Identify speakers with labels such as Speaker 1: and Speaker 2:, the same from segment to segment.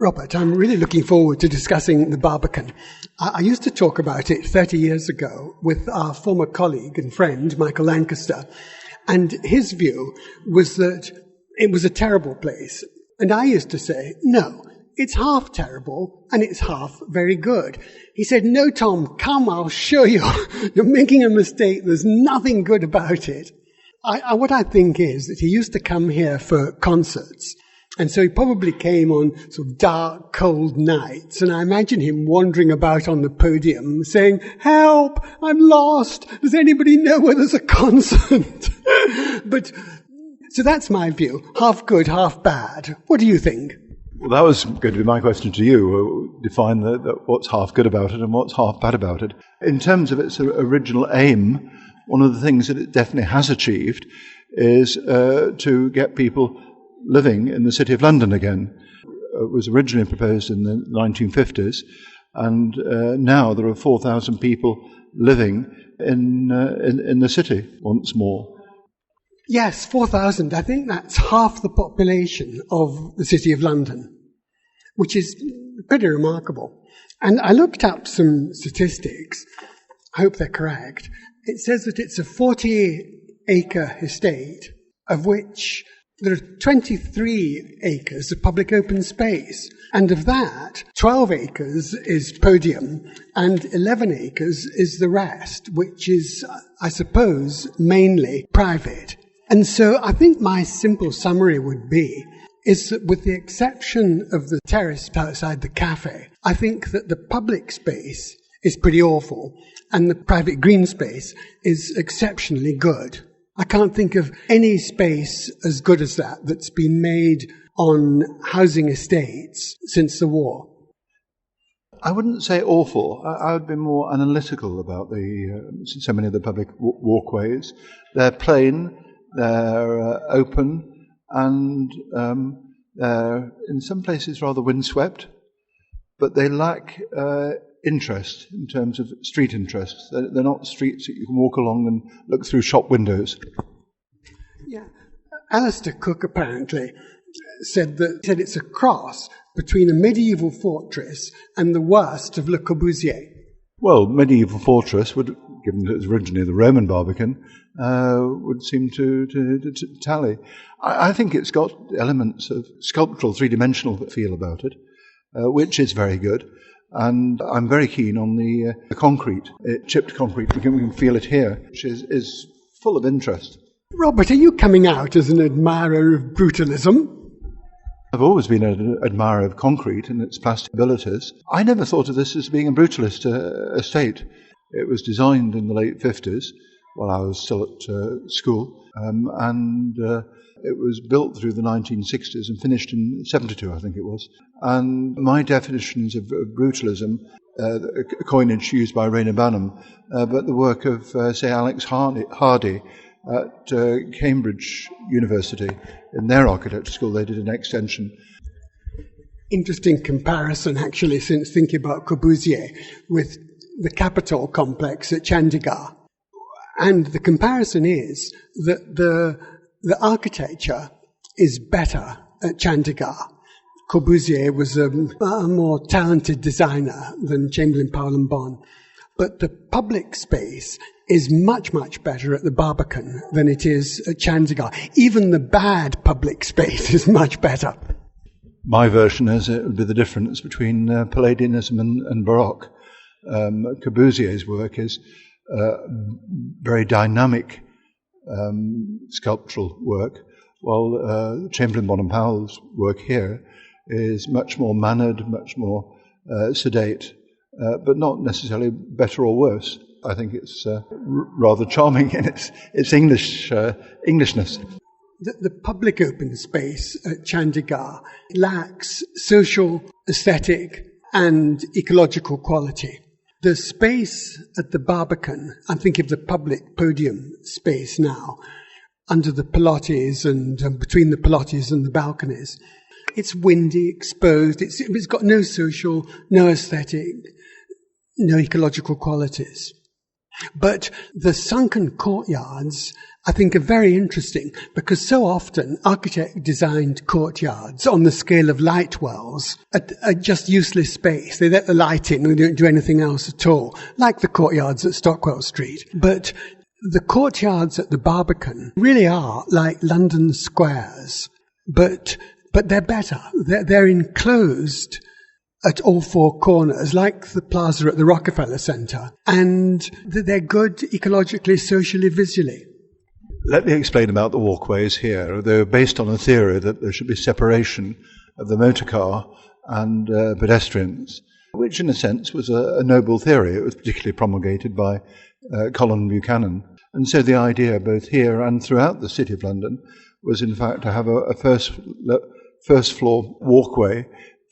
Speaker 1: Robert, I'm really looking forward to discussing the Barbican. I used to talk about it 30 years ago with our former colleague and friend, Michael Lancaster, and his view was that it was a terrible place. And I used to say, no, it's half terrible and it's half very good. He said, no, Tom, come, I'll show you. You're making a mistake. There's nothing good about it. What I think is that he used to come here for concerts. And so he probably came on sort of dark, cold nights, and I imagine him wandering about on the podium saying, help, I'm lost, does anybody know where there's a concert? So that's my view, half good, half bad. What do you think?
Speaker 2: Well, that was going to be my question to you, define what's half good about it and what's half bad about it. In terms of its original aim, one of the things that it definitely has achieved is to get people living in the City of London again. It was originally proposed in the 1950s, and now there are 4,000 people living in the city once more.
Speaker 1: Yes, 4,000. I think that's half the population of the City of London, which is pretty remarkable. And I looked up some statistics. I hope they're correct. It says that it's a 40-acre estate, of which there are 23 acres of public open space. And of that, 12 acres is podium and 11 acres is the rest, which is, I suppose, mainly private. And so I think my simple summary would be is that with the exception of the terrace outside the cafe, I think that the public space is pretty awful and the private green space is exceptionally good. I can't think of any space as good as that that's been made on housing estates since the war.
Speaker 2: I wouldn't say awful. I would be more analytical about so many of the public walkways. They're plain, they're open, and they're in some places rather windswept, but they lack interest in terms of street interest. They're not streets that you can walk along and look through shop windows.
Speaker 1: Yeah. Alistair Cook apparently said it's a cross between a medieval fortress and the worst of Le Corbusier.
Speaker 2: Well, medieval fortress would, given that it was originally the Roman Barbican, would seem to tally. I think it's got elements of sculptural, three-dimensional feel about it, which is very good. And I'm very keen on the concrete, chipped concrete. We can feel it here, which is full of interest.
Speaker 1: Robert, are you coming out as an admirer of brutalism?
Speaker 2: I've always been an admirer of concrete and its plastic abilities. I never thought of this as being a brutalist estate. It was designed in the late 50s while I was still at school, and it was built through the 1960s and finished in 72, I think it was. And my definitions of brutalism, a coinage used by Rayner Banham, but the work of, say, Alex Hardy at Cambridge University. In their architecture school, they did an extension.
Speaker 1: Interesting comparison, actually, since thinking about Corbusier with the Capitol complex at Chandigarh. And the comparison is that the architecture is better at Chandigarh. Corbusier was a more talented designer than Chamberlain, Powell and Bon. But the public space is much, much better at the Barbican than it is at Chandigarh. Even the bad public space is much better.
Speaker 2: My version is it would be the difference between Palladianism and Baroque. Corbusier's work is very dynamic sculptural work, while Chamberlain, Bon and Powell's work here is much more mannered, much more sedate, but not necessarily better or worse. I think it's rather charming in its Englishness.
Speaker 1: The public open space at Chandigarh lacks social, aesthetic and ecological quality. The space at the Barbican, I'm thinking of the public podium space now, under the pilotis and between the pilotis and the balconies. It's windy, exposed, it's got no social, no aesthetic, no ecological qualities. But the sunken courtyards, I think, are very interesting because so often architect-designed courtyards on the scale of light wells are just useless space. They let the light in and they don't do anything else at all, like the courtyards at Stockwell Street. But the courtyards at the Barbican really are like London squares, but they're better. They're enclosed at all four corners, like the plaza at the Rockefeller Centre, and they're good ecologically, socially, visually.
Speaker 2: Let me explain about the walkways here. They're based on a theory that there should be separation of the motor car and pedestrians, which in a sense was a noble theory. It was particularly promulgated by Colin Buchanan. And so the idea both here and throughout the City of London was in fact to have a first floor walkway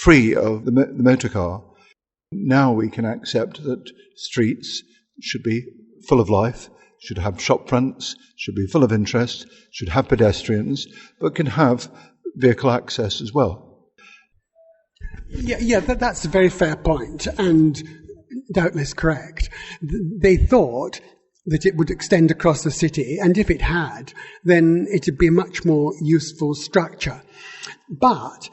Speaker 2: free of the motor car. Now we can accept that streets should be full of life, should have shop fronts, should be full of interest, should have pedestrians, but can have vehicle access as well.
Speaker 1: Yeah, that's a very fair point, and doubtless correct. They thought that it would extend across the city, and if it had, then it would be a much more useful structure. But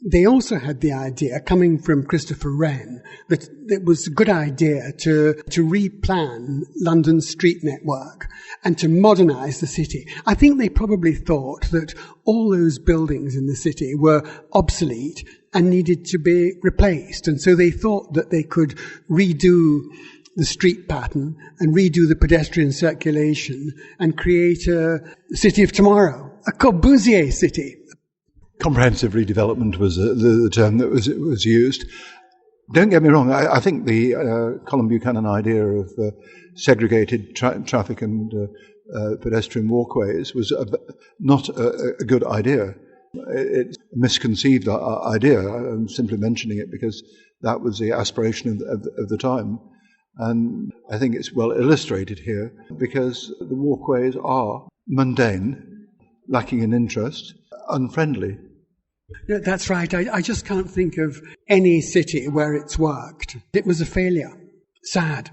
Speaker 1: they also had the idea, coming from Christopher Wren, that it was a good idea to replan London's street network and to modernise the city. I think they probably thought that all those buildings in the city were obsolete and needed to be replaced. And so they thought that they could redo the street pattern and redo the pedestrian circulation and create a city of tomorrow, a Corbusier city.
Speaker 2: Comprehensive redevelopment was the term that was used. Don't get me wrong, I think the Colin Buchanan idea of segregated traffic and pedestrian walkways was not a good idea. It's a misconceived idea. I'm simply mentioning it because that was the aspiration of the time. And I think it's well illustrated here because the walkways are mundane, lacking in interest, unfriendly.
Speaker 1: No, that's right. I just can't think of any city where it's worked. It was a failure. Sad.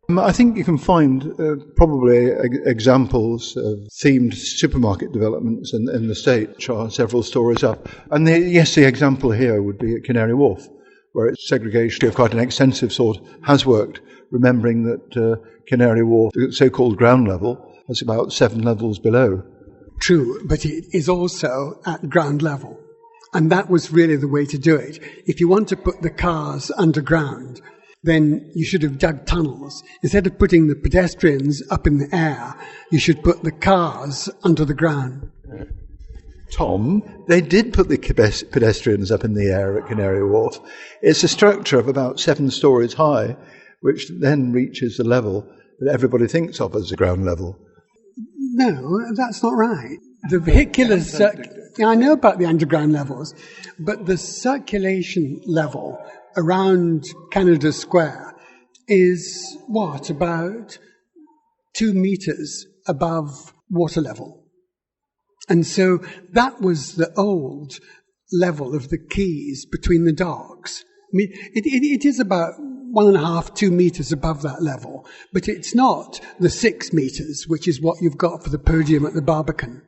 Speaker 2: I think you can find probably examples of themed supermarket developments in the state, which are several stories up. And the example here would be at Canary Wharf, where its segregation of quite an extensive sort has worked, remembering that Canary Wharf, the so-called ground level, has about 7 levels below.
Speaker 1: True, but it is also at ground level. And that was really the way to do it. If you want to put the cars underground, then you should have dug tunnels. Instead of putting the pedestrians up in the air, you should put the cars under the ground.
Speaker 2: Tom, they did put the pedestrians up in the air at Canary Wharf. It's a structure of about 7 stories high, which then reaches the level that everybody thinks of as the ground level.
Speaker 1: No, that's not right. The vehicular I know about the underground levels, but the circulation level around Canada Square is, about 2 meters above water level. And so that was the old level of the quays between the docks. I mean, it is about 1.5, 2 meters above that level, but it's not the 6 meters, which is what you've got for the podium at the Barbican.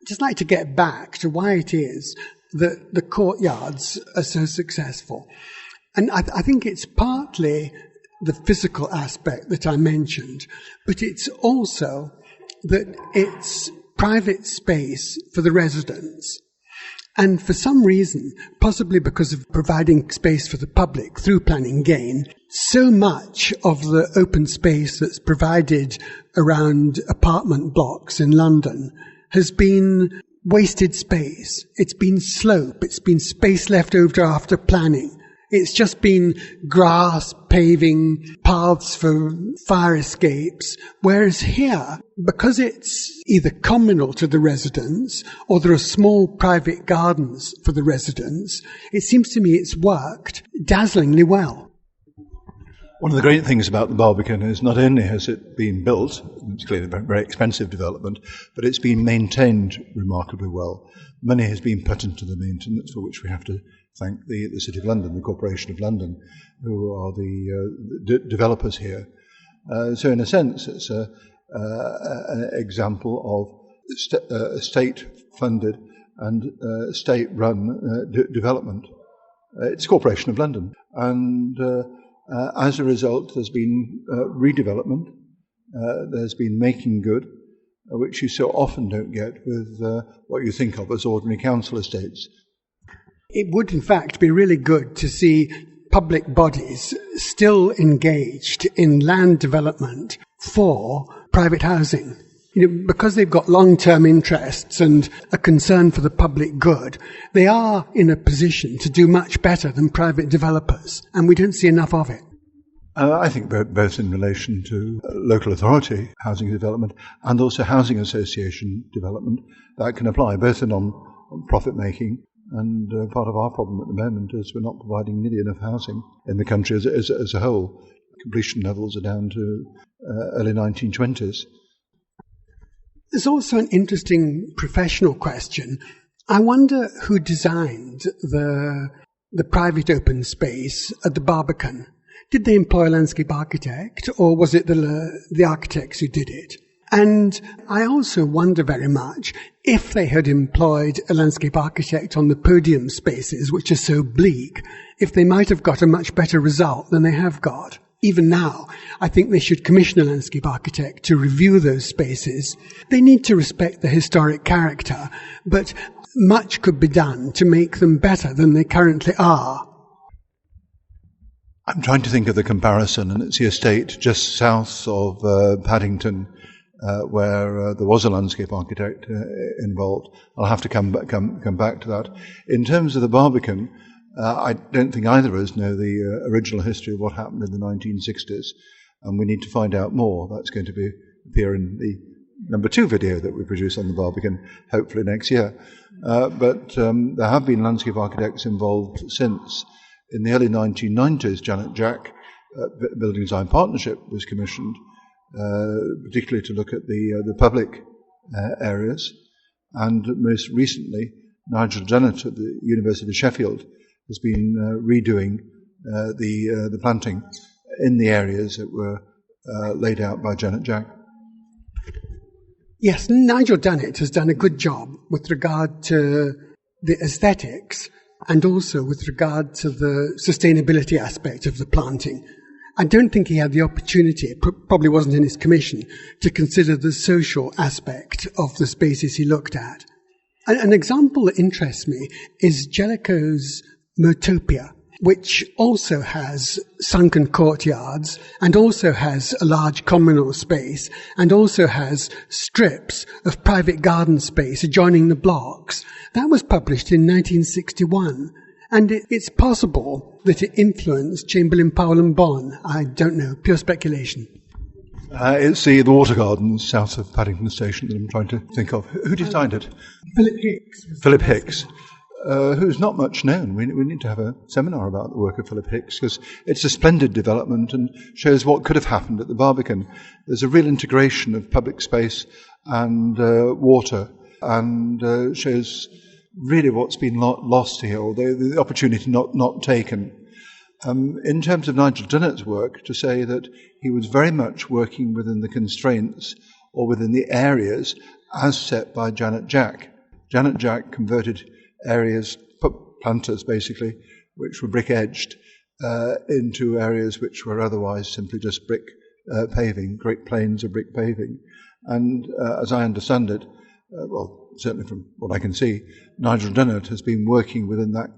Speaker 1: I'd just like to get back to why it is that the courtyards are so successful. And I think it's partly the physical aspect that I mentioned, but it's also that it's private space for the residents. And for some reason, possibly because of providing space for the public through planning gain, so much of the open space that's provided around apartment blocks in London has been wasted space. It's been slope. It's been space left over after planning. It's just been grass, paving, paths for fire escapes. Whereas here, because it's either communal to the residents or there are small private gardens for the residents, it seems to me it's worked dazzlingly well.
Speaker 2: One of the great things about the Barbican is not only has it been built, it's clearly a very expensive development, but it's been maintained remarkably well. Money has been put into the maintenance, for which we have to thank the City of London, the Corporation of London, who are the developers here. So in a sense, it's an example of state-funded and state-run development. It's Corporation of London. And as a result, there's been redevelopment, there's been making good, which you so often don't get with what you think of as ordinary council estates.
Speaker 1: It would, in fact, be really good to see public bodies still engaged in land development for private housing. Because they've got long-term interests and a concern for the public good, they are in a position to do much better than private developers, and we don't see enough of it.
Speaker 2: I think both in relation to local authority housing development and also housing association development, that can apply both in on profit making. And part of our problem at the moment is we're not providing nearly enough housing in the country as a whole. Completion levels are down to early 1920s.
Speaker 1: There's also an interesting professional question. I wonder who designed the private open space at the Barbican. Did they employ a landscape architect, or was it the architects who did it? And I also wonder very much if they had employed a landscape architect on the podium spaces, which are so bleak, if they might have got a much better result than they have got. Even now, I think they should commission a landscape architect to review those spaces. They need to respect the historic character, but much could be done to make them better than they currently are.
Speaker 2: I'm trying to think of the comparison, and it's the estate just south of Paddington, where there was a landscape architect involved. I'll have to come back to that. In terms of the Barbican, I don't think either of us know the original history of what happened in the 1960s, and we need to find out more. That's going to appear in the number 2 video that we produce on the Barbican, hopefully next year. But there have been landscape architects involved since. In the early 1990s, Janet Jack Building Design Partnership was commissioned, particularly to look at the public areas. And most recently, Nigel Dennett at the University of Sheffield has been redoing the planting in the areas that were laid out by Janet Jack.
Speaker 1: Yes, Nigel Dennett has done a good job with regard to the aesthetics and also with regard to the sustainability aspect of the planting. I don't think he had the opportunity, it probably wasn't in his commission, to consider the social aspect of the spaces he looked at. An example that interests me is Jellicoe's Motopia, which also has sunken courtyards and also has a large communal space and also has strips of private garden space adjoining the blocks. That was published in 1961, and it's possible that it influenced Chamberlain, Powell and Bon. I don't know, pure speculation.
Speaker 2: It's the water gardens south of Paddington Station that I'm trying to think of. Who designed it?
Speaker 1: Philip Hicks.
Speaker 2: Philip Hicks. Who's not much known. We need to have a seminar about the work of Philip Hicks, because it's a splendid development and shows what could have happened at the Barbican. There's a real integration of public space and water, and shows really what's been lost here, or the opportunity not taken. In terms of Nigel Dennett's work, to say that he was very much working within the constraints or within the areas as set by Janet Jack. Janet Jack converted areas, planters basically, which were brick-edged, into areas which were otherwise simply just brick paving, great plains of brick paving. And as I understand it, well, certainly from what I can see, Nigel Dennett has been working within that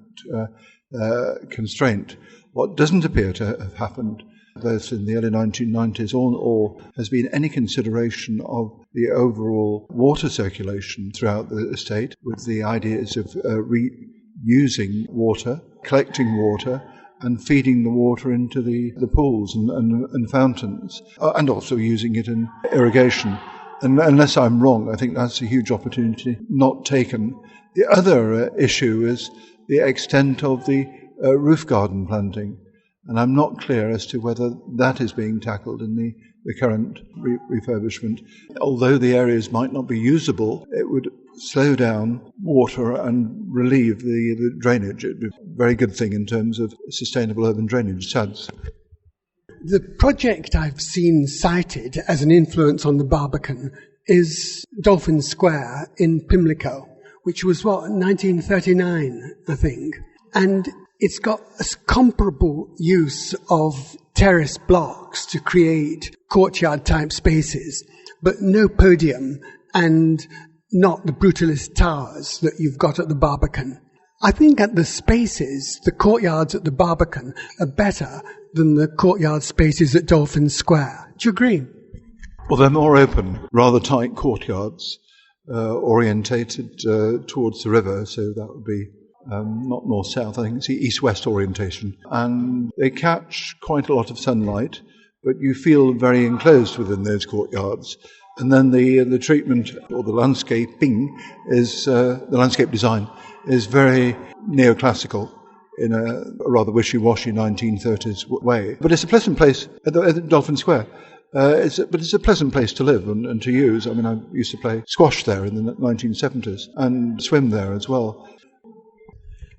Speaker 2: constraint. What doesn't appear to have happened, both in the early 1990s or has been any consideration of the overall water circulation throughout the estate, with the ideas of reusing water, collecting water, and feeding the water into the pools and fountains, and also using it in irrigation. And unless I'm wrong, I think that's a huge opportunity not taken. The other issue is the extent of the roof garden planting. And I'm not clear as to whether that is being tackled in the current refurbishment. Although the areas might not be usable, it would slow down water and relieve the drainage. It would be a very good thing in terms of sustainable urban drainage, SADS.
Speaker 1: The project I've seen cited as an influence on the Barbican is Dolphin Square in Pimlico, which was, 1939, I think. And it's got a comparable use of terrace blocks to create courtyard-type spaces, but no podium and not the brutalist towers that you've got at the Barbican. I think at the spaces, the courtyards at the Barbican are better than the courtyard spaces at Dolphin Square. Do you agree?
Speaker 2: Well, they're more open, rather tight courtyards, orientated towards the river, so that would be not north-south, I think it's the east-west orientation. And they catch quite a lot of sunlight, but you feel very enclosed within those courtyards. And then the treatment, or the landscaping, is the landscape design is very neoclassical in a rather wishy-washy 1930s way. But it's a pleasant place at Dolphin Square. But it's a pleasant place to live and to use. I mean, I used to play squash there in the 1970s and swim there as well.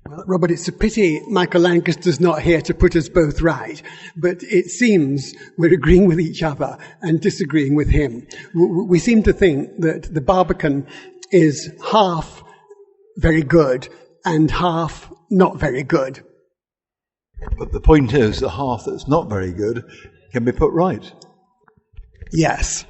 Speaker 1: Well, Robert, it's a pity Michael Lancaster's not here to put us both right, but it seems we're agreeing with each other and disagreeing with him. We seem to think that the Barbican is half very good and half not very good.
Speaker 2: But the point is, the half that's not very good can be put right.
Speaker 1: Yes.